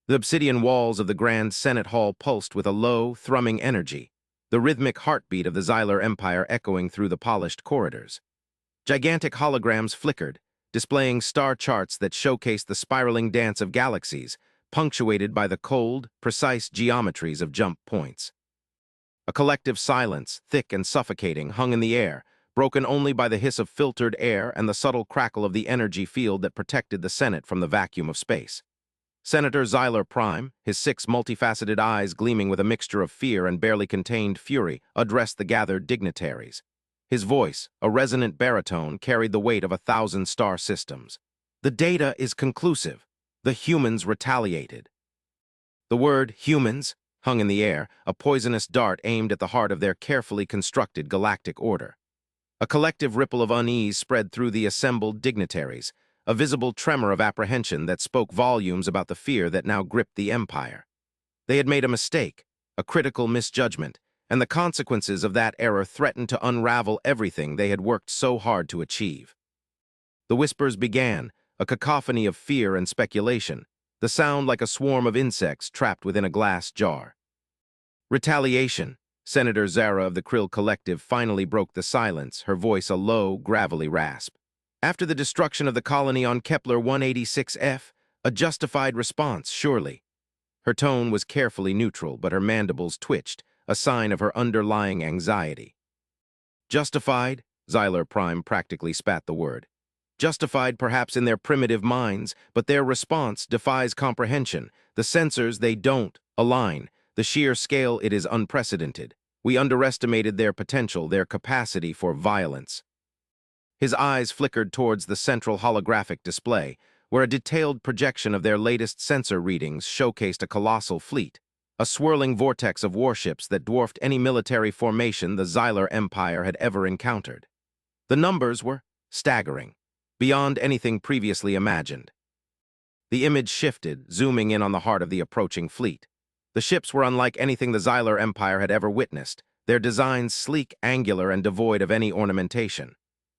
The obsidian walls of the Grand Senate Hall pulsed with a low, thrumming energy, the rhythmic heartbeat of the Xylar Empire echoing through the polished corridors. Gigantic holograms flickered, displaying star charts that showcased the spiraling dance of galaxies, punctuated by the cold, precise geometries of jump points. A collective silence, thick and suffocating, hung in the air, broken only by the hiss of filtered air and the subtle crackle of the energy field that protected the Senate from the vacuum of space. Senator Xylar Prime, his 6 multifaceted eyes gleaming with a mixture of fear and barely contained fury, addressed the gathered dignitaries. His voice, a resonant baritone, carried the weight of 1,000 star systems. The data is conclusive. The humans retaliated. The word humans hung in the air, a poisonous dart aimed at the heart of their carefully constructed galactic order. A collective ripple of unease spread through the assembled dignitaries, a visible tremor of apprehension that spoke volumes about the fear that now gripped the Empire. They had made a mistake, a critical misjudgment, and the consequences of that error threatened to unravel everything they had worked so hard to achieve. The whispers began, a cacophony of fear and speculation, the sound like a swarm of insects trapped within a glass jar. Retaliation. Senator Zara of the Krill Collective finally broke the silence, her voice a low, gravelly rasp. After the destruction of the colony on Kepler 186F, a justified response, surely. Her tone was carefully neutral, but her mandibles twitched, a sign of her underlying anxiety. Justified? Xylar Prime practically spat the word. Justified perhaps in their primitive minds, but their response defies comprehension. The sensors, they don't align. The sheer scale, it is unprecedented. We underestimated their potential, their capacity for violence. His eyes flickered towards the central holographic display, where a detailed projection of their latest sensor readings showcased a colossal fleet, a swirling vortex of warships that dwarfed any military formation the Xylar Empire had ever encountered. The numbers were staggering, beyond anything previously imagined. The image shifted, zooming in on the heart of the approaching fleet. The ships were unlike anything the Xylar Empire had ever witnessed, their designs sleek, angular, and devoid of any ornamentation.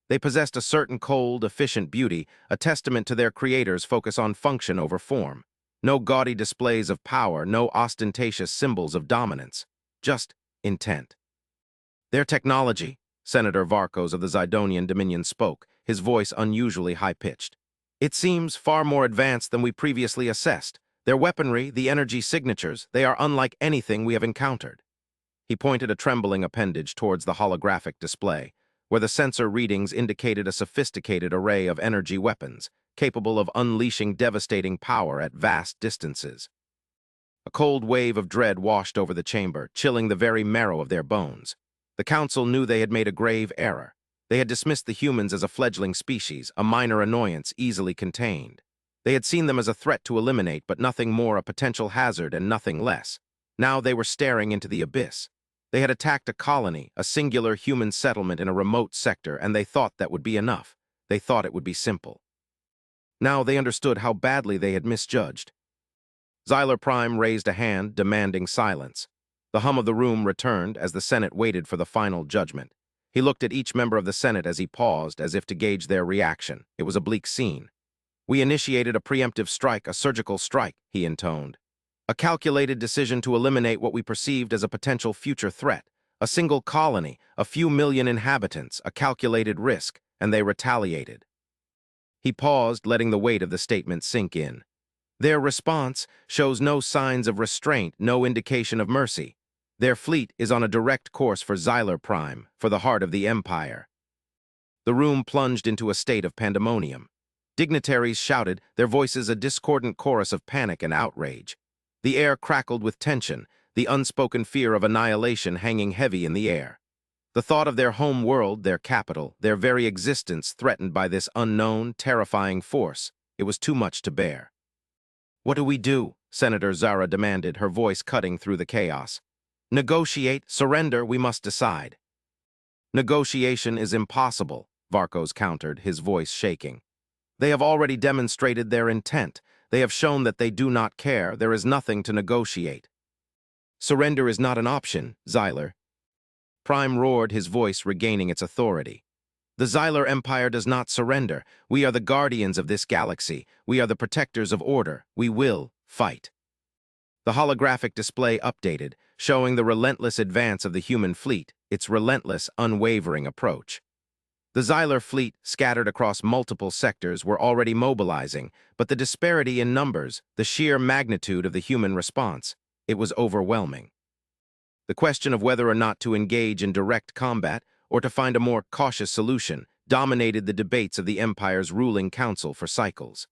They possessed a certain cold, efficient beauty, a testament to their creators' focus on function over form. No gaudy displays of power, no ostentatious symbols of dominance, just intent. Their technology, Senator Varkos of the Zidonian Dominion spoke, his voice unusually high-pitched. It seems far more advanced than we previously assessed. Their weaponry, the energy signatures, they are unlike anything we have encountered. He pointed a trembling appendage towards the holographic display, where the sensor readings indicated a sophisticated array of energy weapons, capable of unleashing devastating power at vast distances. A cold wave of dread washed over the chamber, chilling the very marrow of their bones. The Council knew they had made a grave error. They had dismissed the humans as a fledgling species, a minor annoyance easily contained. They had seen them as a threat to eliminate, but nothing more, a potential hazard and nothing less. Now they were staring into the abyss. They had attacked a colony, a singular human settlement in a remote sector, and they thought that would be enough. They thought it would be simple. Now they understood how badly they had misjudged. Xylar Prime raised a hand, demanding silence. The hum of the room returned as the Senate waited for the final judgment. He looked at each member of the Senate as he paused, as if to gauge their reaction. It was a bleak scene. "We initiated a preemptive strike, a surgical strike," he intoned. "A calculated decision to eliminate what we perceived as a potential future threat. A single colony, a few million inhabitants, a calculated risk, and they retaliated." He paused, letting the weight of the statement sink in. "Their response shows no signs of restraint, no indication of mercy. Their fleet is on a direct course for Xylar Prime, for the heart of the Empire." The room plunged into a state of pandemonium. Dignitaries shouted, their voices a discordant chorus of panic and outrage. The air crackled with tension, the unspoken fear of annihilation hanging heavy in the air. The thought of their home world, their capital, their very existence threatened by this unknown, terrifying force, it was too much to bear. "What do we do?" Senator Zara demanded, her voice cutting through the chaos. "Negotiate, surrender, we must decide." "Negotiation is impossible," Varkos countered, his voice shaking. "They have already demonstrated their intent. They have shown that they do not care. There is nothing to negotiate." "Surrender is not an option, Xylar." Prime roared, his voice regaining its authority. "The Xylar Empire does not surrender. We are the guardians of this galaxy. We are the protectors of order. We will fight." The holographic display updated, showing the relentless advance of the human fleet, its relentless, unwavering approach. The Xylar fleet, scattered across multiple sectors, were already mobilizing, but the disparity in numbers, the sheer magnitude of the human response, it was overwhelming. The question of whether or not to engage in direct combat or to find a more cautious solution dominated the debates of the Empire's ruling council for cycles.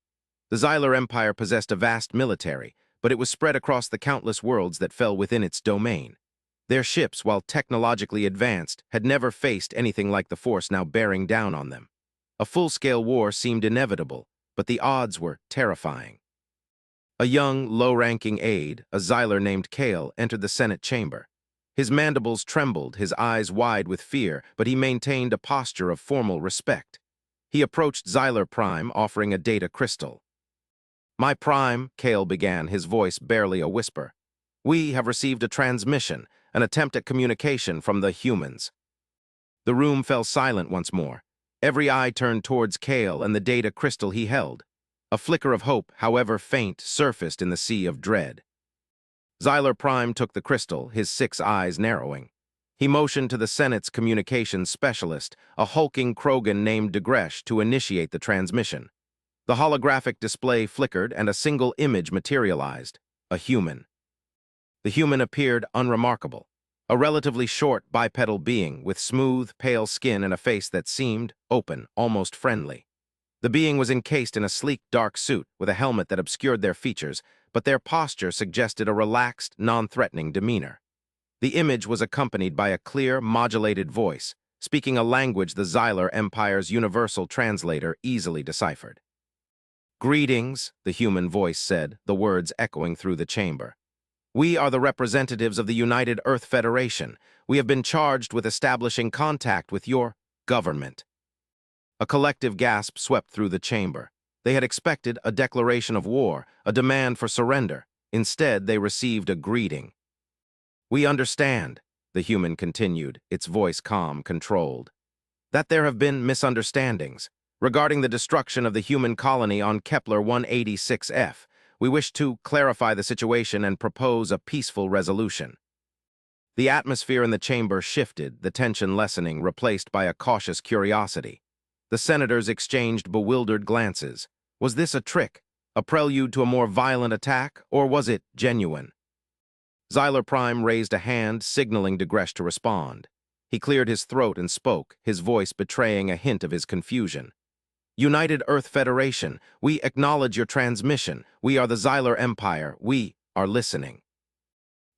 The Xylar Empire possessed a vast military, but it was spread across the countless worlds that fell within its domain. Their ships, while technologically advanced, had never faced anything like the force now bearing down on them. A full-scale war seemed inevitable, but the odds were terrifying. A young, low-ranking aide, a Xylar named Kale, entered the Senate chamber. His mandibles trembled, his eyes wide with fear, but he maintained a posture of formal respect. He approached Xylar Prime, offering a data crystal. "My Prime," Kale began, his voice barely a whisper. "We have received a transmission, an attempt at communication from the humans." The room fell silent once more. Every eye turned towards Kale and the data crystal he held. A flicker of hope, however faint, surfaced in the sea of dread. Xylar Prime took the crystal, his 6 eyes narrowing. He motioned to the Senate's communications specialist, a hulking Krogan named Degresh, to initiate the transmission. The holographic display flickered and a single image materialized, a human. The human appeared unremarkable, a relatively short bipedal being with smooth, pale skin and a face that seemed open, almost friendly. The being was encased in a sleek, dark suit with a helmet that obscured their features, but their posture suggested a relaxed, non-threatening demeanor. The image was accompanied by a clear, modulated voice, speaking a language the Xylar Empire's universal translator easily deciphered. "Greetings," the human voice said, the words echoing through the chamber. "We are the representatives of the United Earth Federation. We have been charged with establishing contact with your government." A collective gasp swept through the chamber. They had expected a declaration of war, a demand for surrender. Instead, they received a greeting. "We understand," the human continued, its voice calm, controlled, "that there have been misunderstandings. Regarding the destruction of the human colony on Kepler 186F, we wish to clarify the situation and propose a peaceful resolution." The atmosphere in the chamber shifted, the tension lessening, replaced by a cautious curiosity. The senators exchanged bewildered glances. Was this a trick, a prelude to a more violent attack, or was it genuine? Xylar Prime raised a hand, signaling Degresh to respond. He cleared his throat and spoke, his voice betraying a hint of his confusion. "United Earth Federation, we acknowledge your transmission. We are the Xylar Empire. We are listening."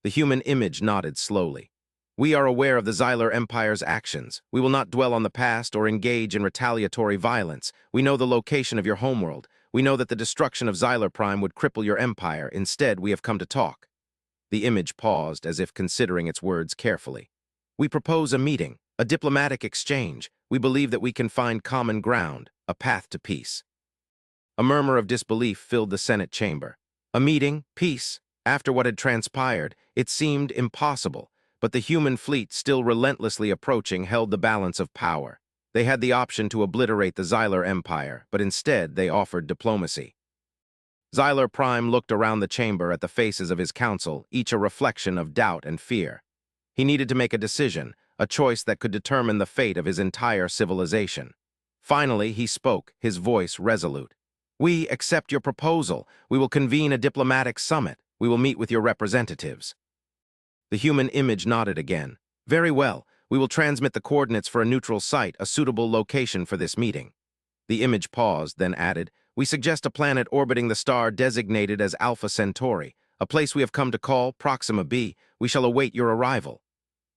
The human image nodded slowly. "We are aware of the Xylar Empire's actions. We will not dwell on the past or engage in retaliatory violence. We know the location of your homeworld. We know that the destruction of Xylar Prime would cripple your empire. Instead, we have come to talk." The image paused, as if considering its words carefully. "We propose a meeting, a diplomatic exchange. We believe that we can find common ground, a path to peace." A murmur of disbelief filled the Senate chamber. A meeting, peace. After what had transpired, it seemed impossible, but the human fleet, still relentlessly approaching, held the balance of power. They had the option to obliterate the Xylar Empire, but instead they offered diplomacy. Xylar Prime looked around the chamber at the faces of his council, each a reflection of doubt and fear. He needed to make a decision, a choice that could determine the fate of his entire civilization. Finally, he spoke, his voice resolute. "We accept your proposal. We will convene a diplomatic summit. We will meet with your representatives." The human image nodded again. "Very well. We will transmit the coordinates for a neutral site, a suitable location for this meeting." The image paused, then added, "We suggest a planet orbiting the star designated as Alpha Centauri, a place we have come to call Proxima b. We shall await your arrival."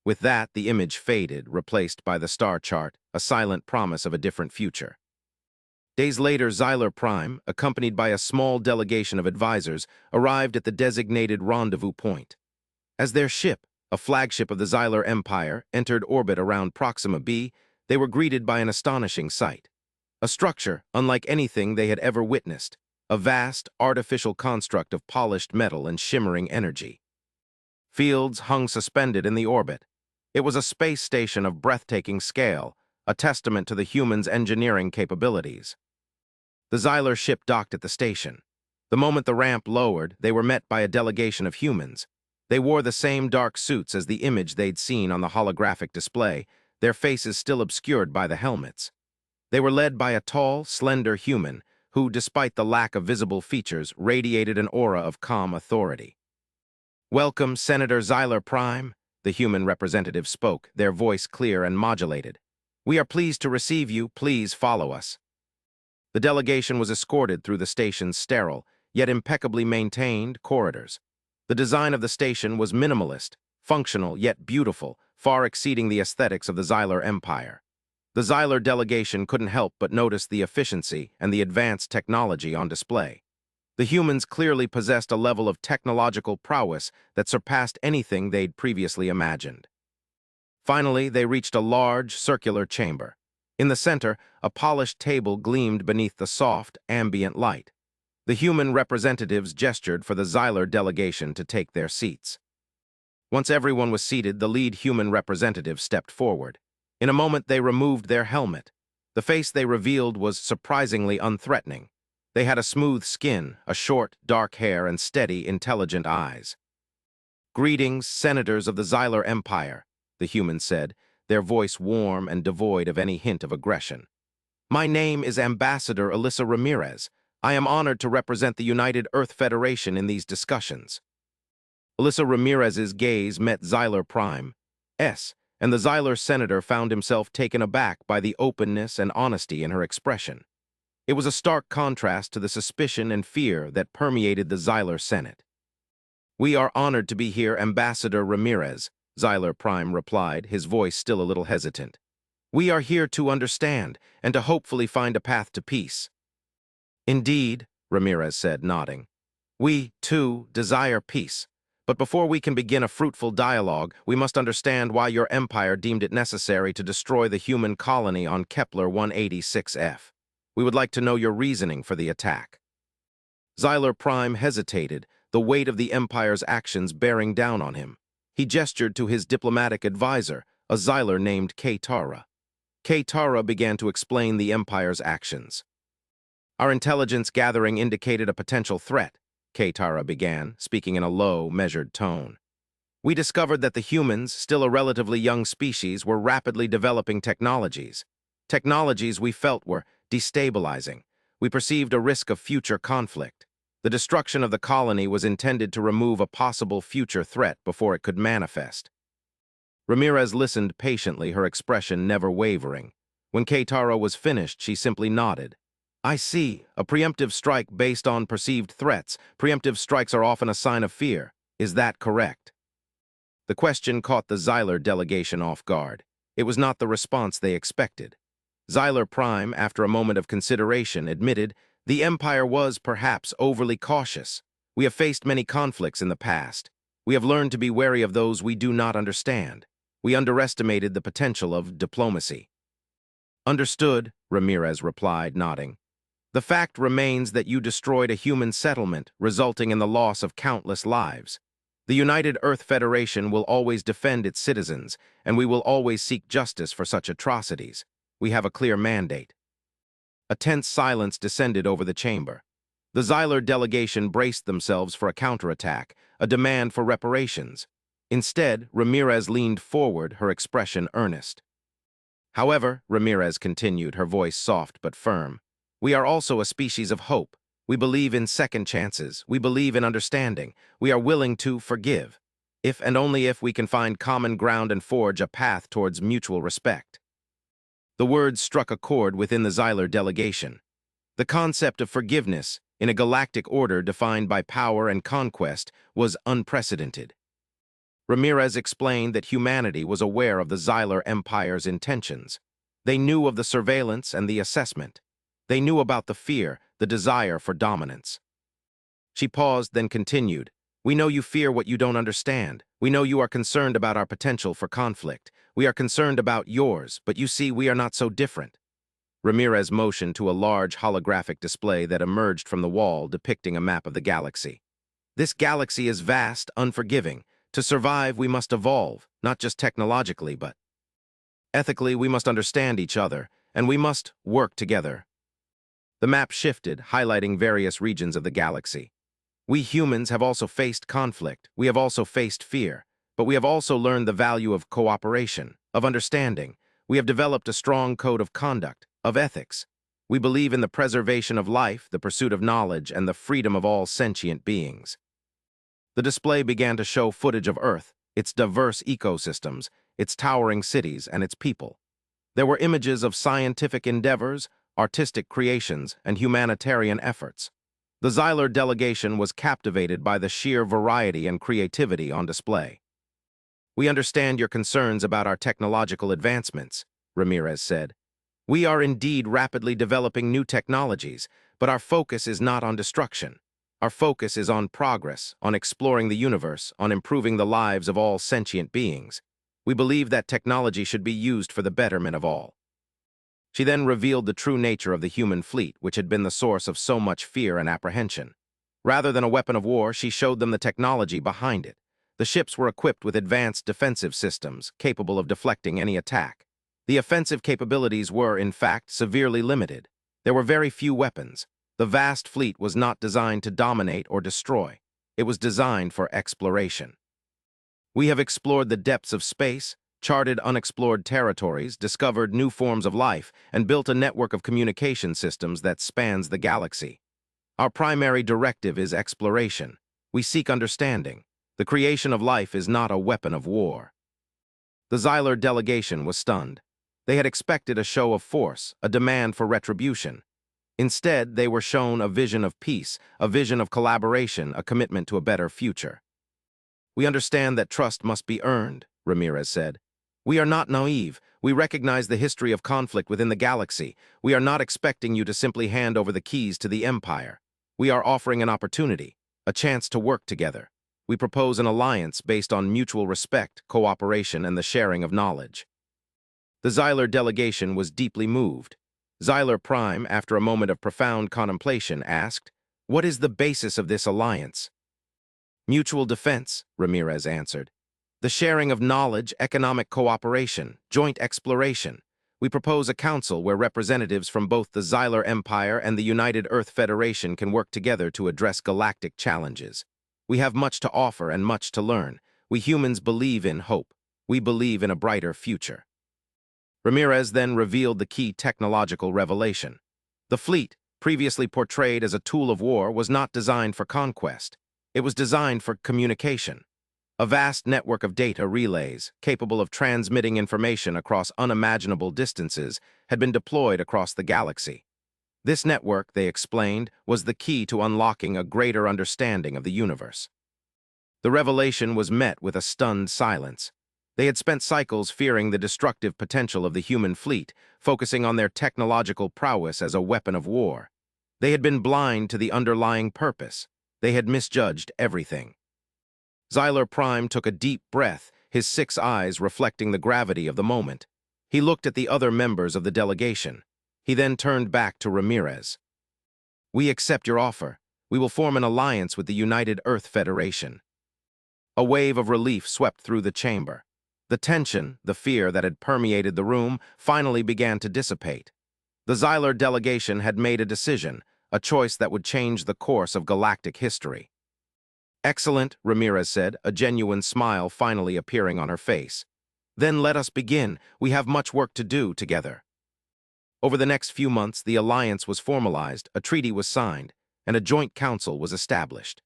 With that, the image faded, replaced by the star chart, a silent promise of a different future. Days later, Xylar Prime, accompanied by a small delegation of advisors, arrived at the designated rendezvous point. As their ship, a flagship of the Xylar Empire, entered orbit around Proxima b, they were greeted by an astonishing sight. A structure unlike anything they had ever witnessed, a vast, artificial construct of polished metal and shimmering energy. Fields hung suspended in the orbit. It was a space station of breathtaking scale, a testament to the humans' engineering capabilities. The Xylar ship docked at the station. The moment the ramp lowered, they were met by a delegation of humans. They wore the same dark suits as the image they'd seen on the holographic display, their faces still obscured by the helmets. They were led by a tall, slender human who, despite the lack of visible features, radiated an aura of calm authority. "Welcome, Senator Xyler Prime," the human representative spoke, their voice clear and modulated. "We are pleased to receive you. Please follow us." The delegation was escorted through the station's sterile, yet impeccably maintained, corridors. The design of the station was minimalist, functional yet beautiful, far exceeding the aesthetics of the Xyler Empire. The Xyler delegation couldn't help but notice the efficiency and the advanced technology on display. The humans clearly possessed a level of technological prowess that surpassed anything they'd previously imagined. Finally, they reached a large, circular chamber. In the center, a polished table gleamed beneath the soft, ambient light. The human representatives gestured for the Xyler delegation to take their seats. Once everyone was seated, the lead human representative stepped forward. In a moment, they removed their helmet. The face they revealed was surprisingly unthreatening. They had a smooth skin, a short, dark hair, and steady, intelligent eyes. "Greetings, senators of the Xyler Empire," the human said, their voice warm and devoid of any hint of aggression. "My name is Ambassador Alyssa Ramirez. I am honored to represent the United Earth Federation in these discussions." Alyssa Ramirez's gaze met Xyler Prime's, and the Xyler senator found himself taken aback by the openness and honesty in her expression. It was a stark contrast to the suspicion and fear that permeated the Xyler Senate. "We are honored to be here, Ambassador Ramirez," Xyler Prime replied, his voice still a little hesitant. "We are here to understand and to hopefully find a path to peace." "Indeed," Ramirez said, nodding. "We, too, desire peace. But before we can begin a fruitful dialogue, we must understand why your empire deemed it necessary to destroy the human colony on Kepler 186F. We would like to know your reasoning for the attack." Xyler Prime hesitated, the weight of the Empire's actions bearing down on him. He gestured to his diplomatic advisor, a Xyler named K-Tara. K-Tara began to explain the Empire's actions. "Our intelligence gathering indicated a potential threat," K-Tara began, speaking in a low, measured tone. "We discovered that the humans, still a relatively young species, were rapidly developing technologies. Technologies we felt were destabilizing. We perceived a risk of future conflict. The destruction of the colony was intended to remove a possible future threat before it could manifest." Ramirez listened patiently, her expression never wavering. When K-Tara was finished, she simply nodded. "I see. A preemptive strike based on perceived threats. Preemptive strikes are often a sign of fear. Is that correct?" The question caught the Xyler delegation off guard. It was not the response they expected. Xyler Prime, after a moment of consideration, admitted, "The Empire was, perhaps, overly cautious. We have faced many conflicts in the past. We have learned to be wary of those we do not understand. We underestimated the potential of diplomacy." "Understood," Ramirez replied, nodding. "The fact remains that you destroyed a human settlement, resulting in the loss of countless lives. The United Earth Federation will always defend its citizens, and we will always seek justice for such atrocities. We have a clear mandate." A tense silence descended over the chamber. The Xyler delegation braced themselves for a counterattack, a demand for reparations. Instead, Ramirez leaned forward, her expression earnest. "However," Ramirez continued, her voice soft but firm, "we are also a species of hope. We believe in second chances. We believe in understanding. We are willing to forgive, if and only if we can find common ground and forge a path towards mutual respect." The words struck a chord within the Xyler delegation. The concept of forgiveness, in a galactic order defined by power and conquest, was unprecedented. Ramirez explained that humanity was aware of the Xyler Empire's intentions. They knew of the surveillance and the assessment. They knew about the fear, the desire for dominance. She paused, then continued, "We know you fear what you don't understand. We know you are concerned about our potential for conflict. We are concerned about yours, but you see, we are not so different." Ramirez motioned to a large holographic display that emerged from the wall depicting a map of the galaxy. "This galaxy is vast, unforgiving. To survive, we must evolve, not just technologically, but ethically. We must understand each other, and we must work together." The map shifted, highlighting various regions of the galaxy. We humans have also faced conflict, we have also faced fear, but we have also learned the value of cooperation, of understanding. We have developed a strong code of conduct, of ethics. We believe in the preservation of life, the pursuit of knowledge, and the freedom of all sentient beings. The display began to show footage of Earth, its diverse ecosystems, its towering cities, and its people. There were images of scientific endeavors, artistic creations, and humanitarian efforts. The Xylar delegation was captivated by the sheer variety and creativity on display. "We understand your concerns about our technological advancements," Ramirez said. "We are indeed rapidly developing new technologies, but our focus is not on destruction. Our focus is on progress, on exploring the universe, on improving the lives of all sentient beings. We believe that technology should be used for the betterment of all." She then revealed the true nature of the human fleet, which had been the source of so much fear and apprehension. Rather than a weapon of war, she showed them the technology behind it. The ships were equipped with advanced defensive systems, capable of deflecting any attack. The offensive capabilities were, in fact, severely limited. There were very few weapons. The vast fleet was not designed to dominate or destroy. It was designed for exploration. "We have explored the depths of space, charted unexplored territories, discovered new forms of life, and built a network of communication systems that spans the galaxy. Our primary directive is exploration. We seek understanding. The creation of life is not a weapon of war." The Xylar delegation was stunned. They had expected a show of force, a demand for retribution. Instead, they were shown a vision of peace, a vision of collaboration, a commitment to a better future. "We understand that trust must be earned," Ramirez said. "We are not naive. We recognize the history of conflict within the galaxy. We are not expecting you to simply hand over the keys to the Empire. We are offering an opportunity, a chance to work together. We propose an alliance based on mutual respect, cooperation, and the sharing of knowledge." The Xylar delegation was deeply moved. Xylar Prime, after a moment of profound contemplation, asked, "What is the basis of this alliance?" "Mutual defense," Ramirez answered. "The sharing of knowledge, economic cooperation, joint exploration. We propose a council where representatives from both the Xylar Empire and the United Earth Federation can work together to address galactic challenges. We have much to offer and much to learn. We humans believe in hope. We believe in a brighter future." Ramirez then revealed the key technological revelation. The fleet, previously portrayed as a tool of war, was not designed for conquest. It was designed for communication. A vast network of data relays, capable of transmitting information across unimaginable distances, had been deployed across the galaxy. This network, they explained, was the key to unlocking a greater understanding of the universe. The revelation was met with a stunned silence. They had spent cycles fearing the destructive potential of the human fleet, focusing on their technological prowess as a weapon of war. They had been blind to the underlying purpose. They had misjudged everything. Xylar Prime took a deep breath, his 6 eyes reflecting the gravity of the moment. He looked at the other members of the delegation. He then turned back to Ramirez. "We accept your offer. We will form an alliance with the United Earth Federation." A wave of relief swept through the chamber. The tension, the fear that had permeated the room, finally began to dissipate. The Xylar delegation had made a decision, a choice that would change the course of galactic history. "Excellent," Ramirez said, a genuine smile finally appearing on her face. "Then let us begin. We have much work to do together." Over the next few months, the alliance was formalized, a treaty was signed, and a joint council was established.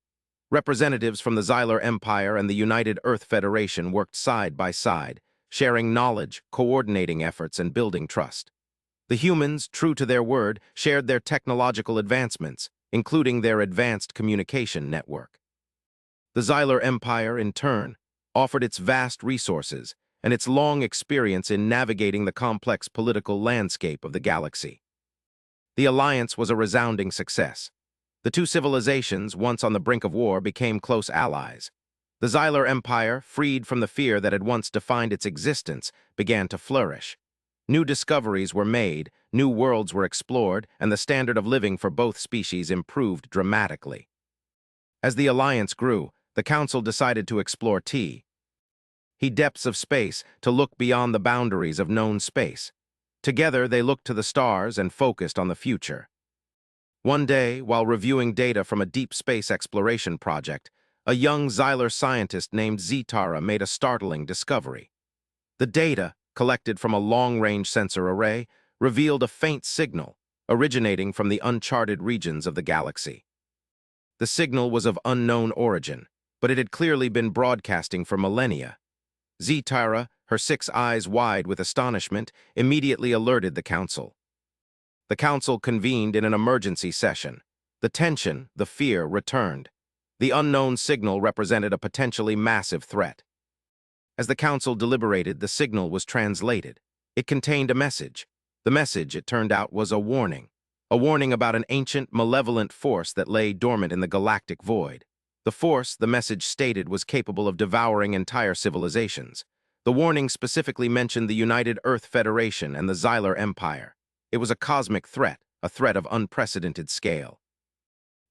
Representatives from the Xylar Empire and the United Earth Federation worked side by side, sharing knowledge, coordinating efforts, and building trust. The humans, true to their word, shared their technological advancements, including their advanced communication network. The Xylar Empire, in turn, offered its vast resources and its long experience in navigating the complex political landscape of the galaxy. The alliance was a resounding success. The two civilizations, once on the brink of war, became close allies. The Xylar Empire, freed from the fear that had once defined its existence, began to flourish. New discoveries were made, new worlds were explored, and the standard of living for both species improved dramatically. As the alliance grew, the Council decided to explore the depths of space, to look beyond the boundaries of known space. Together, they looked to the stars and focused on the future. One day, while reviewing data from a deep space exploration project, a young Xyler scientist named Zitara made a startling discovery. The data, collected from a long-range sensor array, revealed a faint signal originating from the uncharted regions of the galaxy. The signal was of unknown origin, but it had clearly been broadcasting for millennia. Zitara, her 6 eyes wide with astonishment, immediately alerted the council. The council convened in an emergency session. The tension, the fear, returned. The unknown signal represented a potentially massive threat. As the council deliberated, the signal was translated. It contained a message. The message, it turned out, was a warning about an ancient, malevolent force that lay dormant in the galactic void. The force, the message stated, was capable of devouring entire civilizations. The warning specifically mentioned the United Earth Federation and the Xyler Empire. It was a cosmic threat, a threat of unprecedented scale.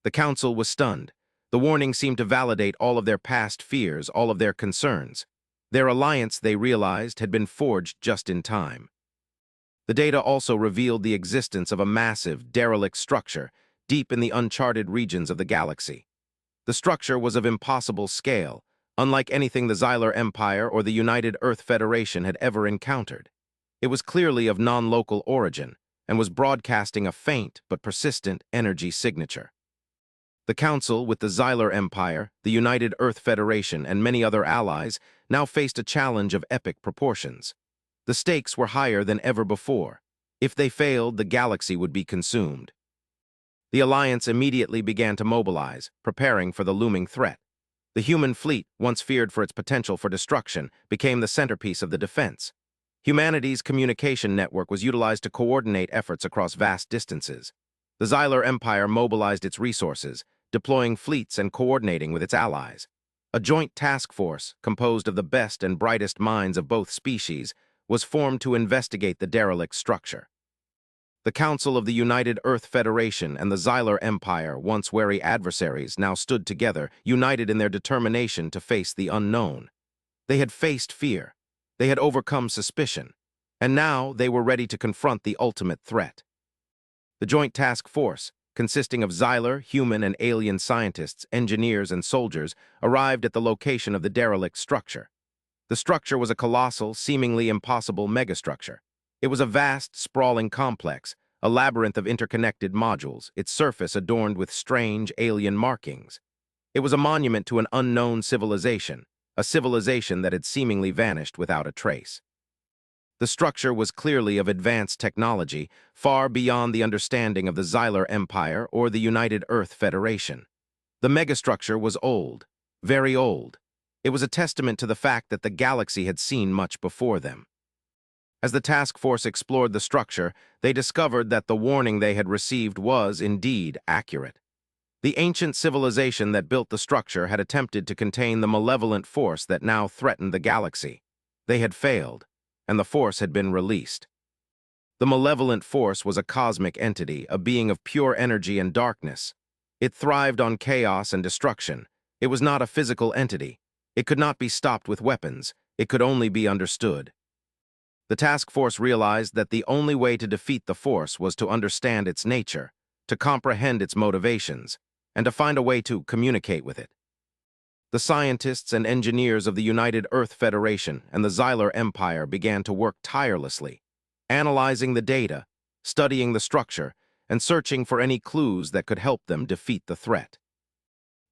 The council was stunned. The warning seemed to validate all of their past fears, all of their concerns. Their alliance, they realized, had been forged just in time. The data also revealed the existence of a massive, derelict structure deep in the uncharted regions of the galaxy. The structure was of impossible scale, unlike anything the Xyler Empire or the United Earth Federation had ever encountered. It was clearly of non-local origin and was broadcasting a faint but persistent energy signature. The Council, with the Xyler Empire, the United Earth Federation, and many other allies, now faced a challenge of epic proportions. The stakes were higher than ever before. If they failed, the galaxy would be consumed. The alliance immediately began to mobilize, preparing for the looming threat. The human fleet, once feared for its potential for destruction, became the centerpiece of the defense. Humanity's communication network was utilized to coordinate efforts across vast distances. The Xyler Empire mobilized its resources, deploying fleets and coordinating with its allies. A joint task force, composed of the best and brightest minds of both species, was formed to investigate the derelict structure. The Council of the United Earth Federation and the Xyler Empire, once wary adversaries, now stood together, united in their determination to face the unknown. They had faced fear. They had overcome suspicion. And now they were ready to confront the ultimate threat. The joint task force, consisting of Xyler, human and alien scientists, engineers, and soldiers, arrived at the location of the derelict structure. The structure was a colossal, seemingly impossible megastructure. It was a vast, sprawling complex, a labyrinth of interconnected modules, its surface adorned with strange, alien markings. It was a monument to an unknown civilization, a civilization that had seemingly vanished without a trace. The structure was clearly of advanced technology, far beyond the understanding of the Xyler Empire or the United Earth Federation. The megastructure was old, very old. It was a testament to the fact that the galaxy had seen much before them. As the task force explored the structure, they discovered that the warning they had received was, indeed, accurate. The ancient civilization that built the structure had attempted to contain the malevolent force that now threatened the galaxy. They had failed, and the force had been released. The malevolent force was a cosmic entity, a being of pure energy and darkness. It thrived on chaos and destruction. It was not a physical entity. It could not be stopped with weapons. It could only be understood. The task force realized that the only way to defeat the force was to understand its nature, to comprehend its motivations, and to find a way to communicate with it. The scientists and engineers of the United Earth Federation and the Xyler Empire began to work tirelessly, analyzing the data, studying the structure, and searching for any clues that could help them defeat the threat.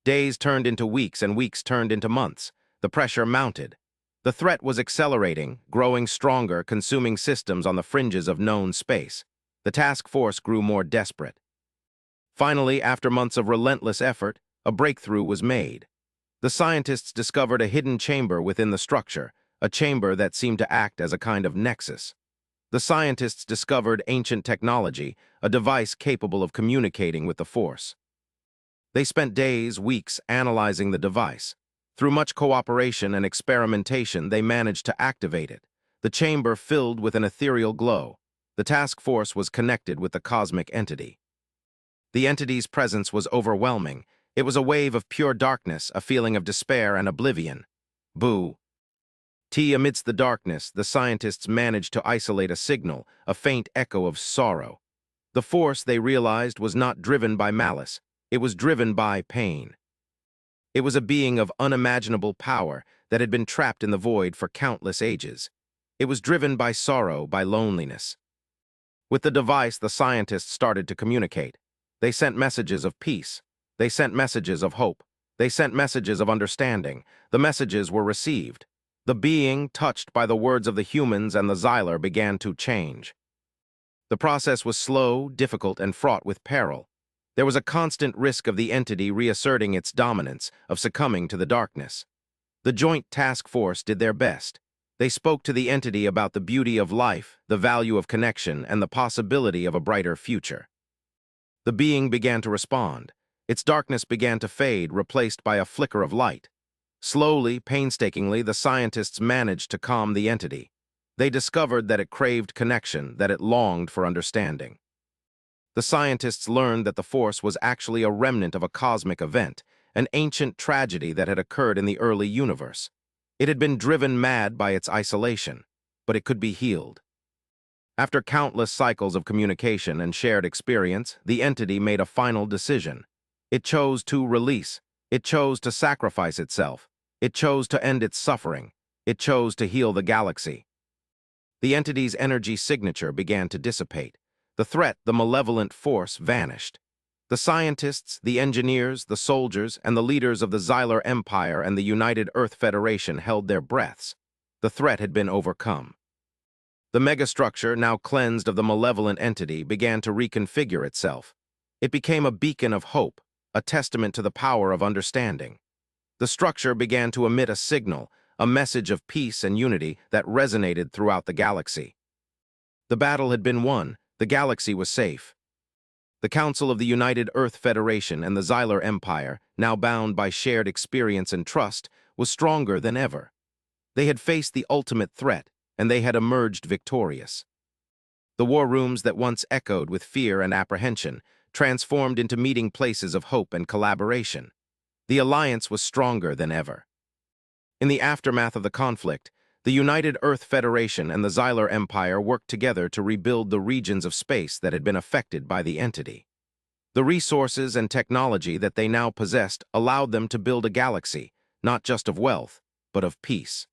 Days turned into weeks and weeks turned into months. The pressure mounted. The threat was accelerating, growing stronger, consuming systems on the fringes of known space. The task force grew more desperate. Finally, after months of relentless effort, a breakthrough was made. The scientists discovered a hidden chamber within the structure, a chamber that seemed to act as a kind of nexus. The scientists discovered ancient technology, a device capable of communicating with the force. They spent days, weeks analyzing the device. Through much cooperation and experimentation, they managed to activate it. The chamber filled with an ethereal glow. The task force was connected with the cosmic entity. The entity's presence was overwhelming. It was a wave of pure darkness, a feeling of despair and oblivion. Boo. Amidst the darkness, the scientists managed to isolate a signal, a faint echo of sorrow. The force, they realized, was not driven by malice. It was driven by pain. It was a being of unimaginable power that had been trapped in the void for countless ages. It was driven by sorrow, by loneliness. With the device, the scientists started to communicate. They sent messages of peace. They sent messages of hope. They sent messages of understanding. The messages were received. The being, touched by the words of the humans and the Xylar, began to change. The process was slow, difficult, and fraught with peril. There was a constant risk of the entity reasserting its dominance, of succumbing to the darkness. The Joint Task Force did their best. They spoke to the entity about the beauty of life, the value of connection, and the possibility of a brighter future. The being began to respond. Its darkness began to fade, replaced by a flicker of light. Slowly, painstakingly, the scientists managed to calm the entity. They discovered that it craved connection, that it longed for understanding. The scientists learned that the force was actually a remnant of a cosmic event, an ancient tragedy that had occurred in the early universe. It had been driven mad by its isolation, but it could be healed. After countless cycles of communication and shared experience, the entity made a final decision. It chose to release. It chose to sacrifice itself. It chose to end its suffering. It chose to heal the galaxy. The entity's energy signature began to dissipate. The threat, the malevolent force, vanished. The scientists, the engineers, the soldiers, and the leaders of the Xylar Empire and the United Earth Federation held their breaths. The threat had been overcome. The megastructure, now cleansed of the malevolent entity, began to reconfigure itself. It became a beacon of hope, a testament to the power of understanding. The structure began to emit a signal, a message of peace and unity that resonated throughout the galaxy. The battle had been won. The galaxy was safe. The Council of the United Earth Federation and the Xylar Empire, now bound by shared experience and trust, was stronger than ever. They had faced the ultimate threat, and they had emerged victorious. The war rooms that once echoed with fear and apprehension transformed into meeting places of hope and collaboration. The alliance was stronger than ever. In the aftermath of the conflict, the United Earth Federation and the Xylar Empire worked together to rebuild the regions of space that had been affected by the entity. The resources and technology that they now possessed allowed them to build a galaxy, not just of wealth, but of peace.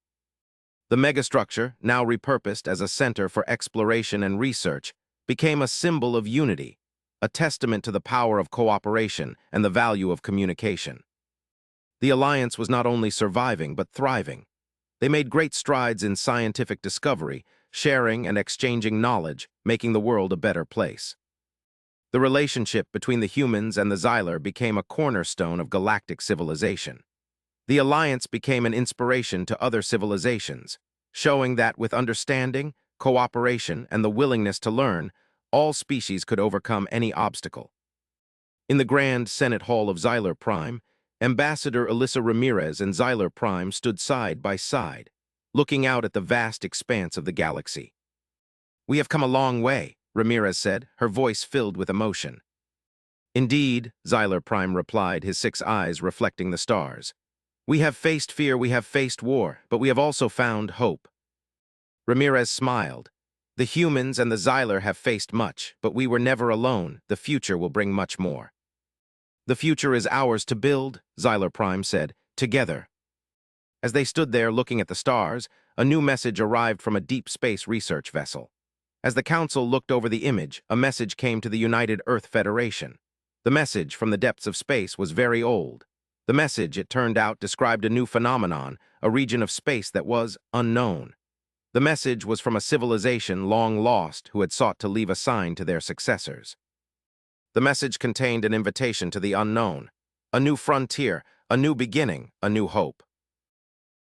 The megastructure, now repurposed as a center for exploration and research, became a symbol of unity, a testament to the power of cooperation and the value of communication. The alliance was not only surviving but thriving. They made great strides in scientific discovery, sharing and exchanging knowledge, making the world a better place. The relationship between the humans and the Xylar became a cornerstone of galactic civilization. The alliance became an inspiration to other civilizations, showing that with understanding, cooperation, and the willingness to learn, all species could overcome any obstacle. In the Grand Senate Hall of Xylar Prime, Ambassador Alyssa Ramirez and Xylar Prime stood side by side, looking out at the vast expanse of the galaxy. "We have come a long way," Ramirez said, her voice filled with emotion. "Indeed," Xylar Prime replied, his 6 eyes reflecting the stars. "We have faced fear, we have faced war, but we have also found hope." Ramirez smiled. "The humans and the Xylar have faced much, but we were never alone. The future will bring much more." "The future is ours to build," Xylar Prime said, "together." As they stood there looking at the stars, a new message arrived from a deep space research vessel. As the Council looked over the image, a message came to the United Earth Federation. The message from the depths of space was very old. The message, it turned out, described a new phenomenon, a region of space that was unknown. The message was from a civilization long lost who had sought to leave a sign to their successors. The message contained an invitation to the unknown, a new frontier, a new beginning, a new hope.